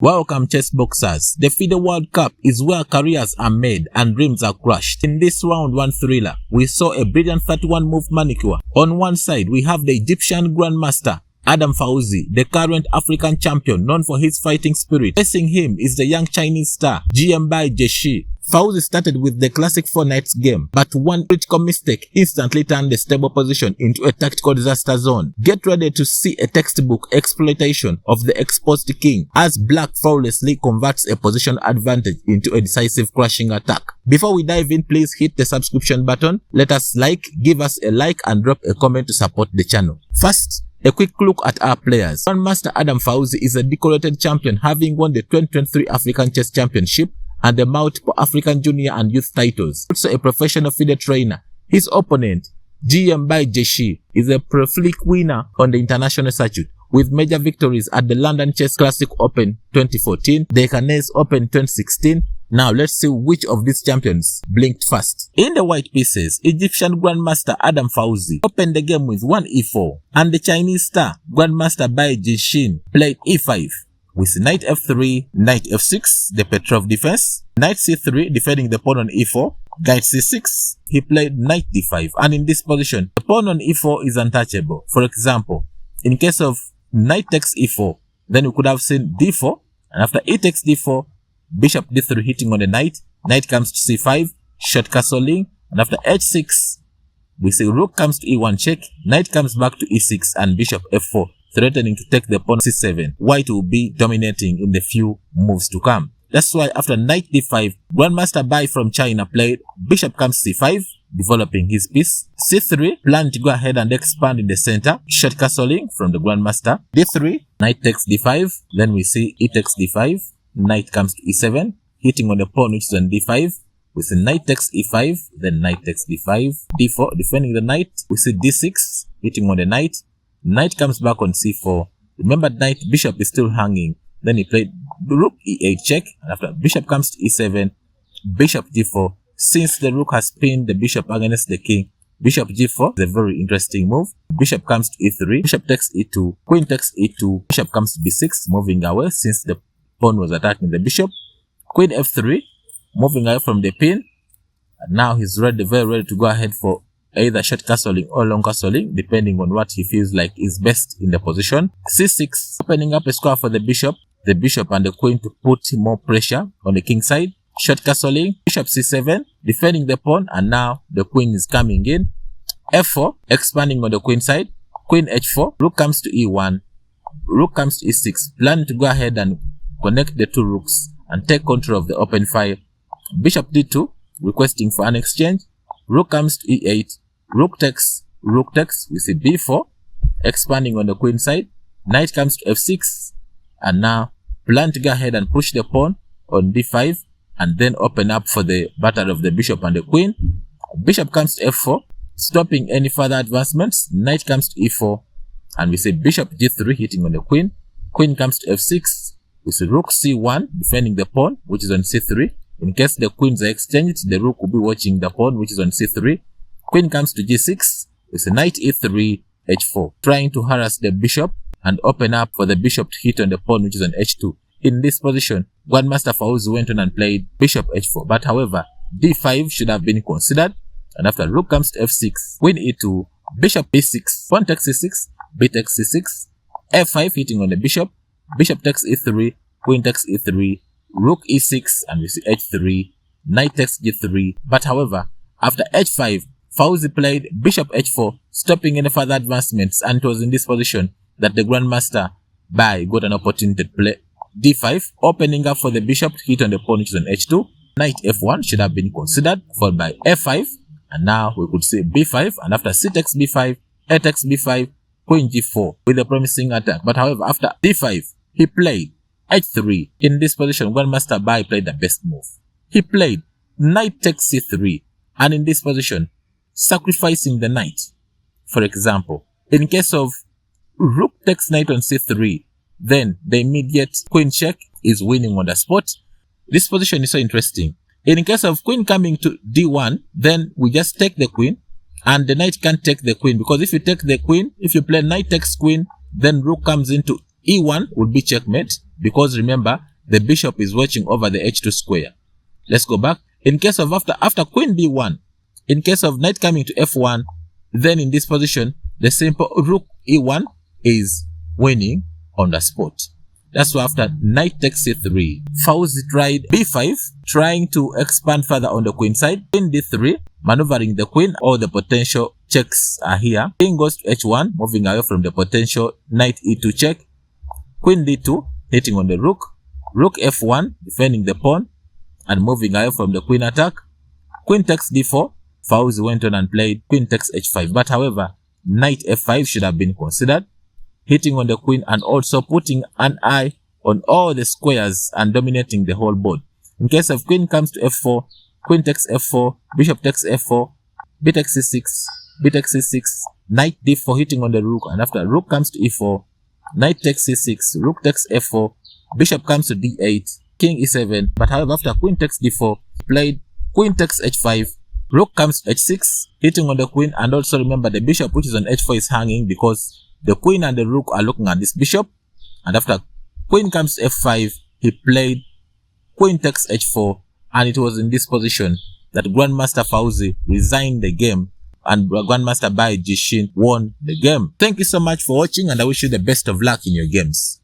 Welcome Chessboxers. The FIDE World Cup is where careers are made and dreams are crushed. In this round 1 thriller, we saw a brilliant 31-move manicure. On one side, we have the Egyptian Grandmaster Adham Fawzy, the current African champion known for his fighting spirit. Facing him is the young Chinese star GM Bai Jinshi. Fawzy started with the classic 4 knights game, but one critical mistake instantly turned the stable position into a tactical disaster zone. Get ready to see a textbook exploitation of the exposed king as Black flawlessly converts a position advantage into a decisive crushing attack. Before we dive in, please hit the subscription button, let us give us a like and drop a comment to support the channel. First, a quick look at our players. Grandmaster Adham Fawzy is a decorated champion, having won the 2023 African Chess Championship and the multiple African junior and youth titles. Also a professional FIDE trainer. His opponent, GM Bai Jinshi, is a prolific winner on the international circuit, with major victories at the London Chess Classic Open 2014, the Cannes Open 2016. Now let's see which of these champions blinked first. In the white pieces, Egyptian Grandmaster Adham Fawzy opened the game with 1 e4, and the Chinese star Grandmaster Bai Jinshi played e5. With knight f3, knight f6, the Petrov defense, knight c3 defending the pawn on e4, knight c6, he played knight d5, and in this position, the pawn on e4 is untouchable. For example, in case of knight takes e4, then we could have seen d4, and after e takes d4, bishop d3 hitting on the knight, knight comes to c5, short castling, and after h6, we see rook comes to e1 check, knight comes back to e6, and bishop f4. Threatening to take the pawn c7. White will be dominating in the few moves to come. That's why after knight d5, Grandmaster Bai from China played bishop comes c5, developing his piece. c3, plan to go ahead and expand in the center. Short castling from the Grandmaster. d3, knight takes d5. Then we see e takes d5. Knight comes to e7, hitting on the pawn which is on d5. We see knight takes e5, then knight takes d5. d4, defending the knight. We see d6, hitting on the knight. Knight comes back on c4. Remember, knight bishop is still hanging. Then he played rook e8 check, and after bishop comes to e7, bishop g4. Since the rook has pinned the bishop against the king, bishop g4 is a very interesting move. Bishop comes to e3, bishop takes e2, queen takes e2, bishop comes to b6, moving away since the pawn was attacking the bishop. Queen f3, moving away from the pin, and now he's very ready to go ahead for either short castling or long castling, depending on what he feels like is best in the position. c6, opening up a square for the bishop and the queen to put more pressure on the king side. Short castling, bishop c7, defending the pawn, and now the queen is coming in. f4, expanding on the queen side. Queen h4, rook comes to e1, rook comes to e6, planning to go ahead and connect the two rooks and take control of the open file. Bishop d2, requesting for an exchange. Rook comes to e8, rook takes, we see b4, expanding on the queen side. Knight comes to f6, and now plan to go ahead and push the pawn on d5, and then open up for the battle of the bishop and the queen. Bishop comes to f4, stopping any further advancements. Knight comes to e4, and we see bishop g3 hitting on the queen. Queen comes to f6, we see rook c1, defending the pawn, which is on c3. In case the queens are exchanged, the rook will be watching the pawn, which is on c3. Queen comes to g6, with a knight e3, h4, trying to harass the bishop and open up for the bishop to hit on the pawn, which is on h2. In this position, Grandmaster Fawzy went on and played bishop h4, but however, d5 should have been considered, and after rook comes to f6, queen e2, bishop e6, pawn takes c6, b takes c6, f5 hitting on the bishop, bishop takes e3, queen takes e3, rook e6, and we see h3, knight takes g3, but however, after h5, Fawzy played bishop h4, stopping any further advancements, and it was in this position that the Grandmaster Bai got an opportunity to play d5, opening up for the bishop to hit on the pawn which is on h2. Knight f1 should have been considered, followed by f5, and now we could see b5, and after c takes b5, a takes b5, queen g4 with a promising attack, but however, after d5, he played h3. In this position, Grandmaster Bai played the best move. He played knight takes c3, and in this position, sacrificing the knight. For example, in case of rook takes knight on c3, then the immediate queen check is winning on the spot. This position is so interesting. In case of queen coming to d1, then we just take the queen, and the knight can't take the queen, because if you take the queen, if you play knight takes queen, then rook comes into e1 would be checkmate. because remember, the bishop is watching over the h2 square. Let's go back. In case of after queen d1, in case of knight coming to f1, then in this position, the simple rook e1 is winning on the spot. That's why after knight takes c3, Fawzy tried b5, trying to expand further on the queen side. Queen d3, maneuvering the queen. All the potential checks are here. King goes to h1, moving away from the potential knight e2 check. Queen d2, hitting on the rook. Rook f1, defending the pawn and moving away from the queen attack. Queen takes d4. Fawzy went on and played queen takes h5. But however, knight f5 should have been considered, hitting on the queen and also putting an eye on all the squares and dominating the whole board. In case of queen comes to f4, queen takes f4, bishop takes f4, b takes c6, b takes c6, knight d4 hitting on the rook, and after rook comes to e4, knight takes c6, rook takes f4, bishop comes to d8, king e7. But however, after queen takes d4, played queen takes h5, rook comes to h6, hitting on the queen, and also remember the bishop which is on h4 is hanging because the queen and the rook are looking at this bishop. And after queen comes to f5, he played queen takes h4, and it was in this position that Grandmaster Fawzy resigned the game and Grandmaster Bai Jinshi won the game. Thank you so much for watching, and I wish you the best of luck in your games.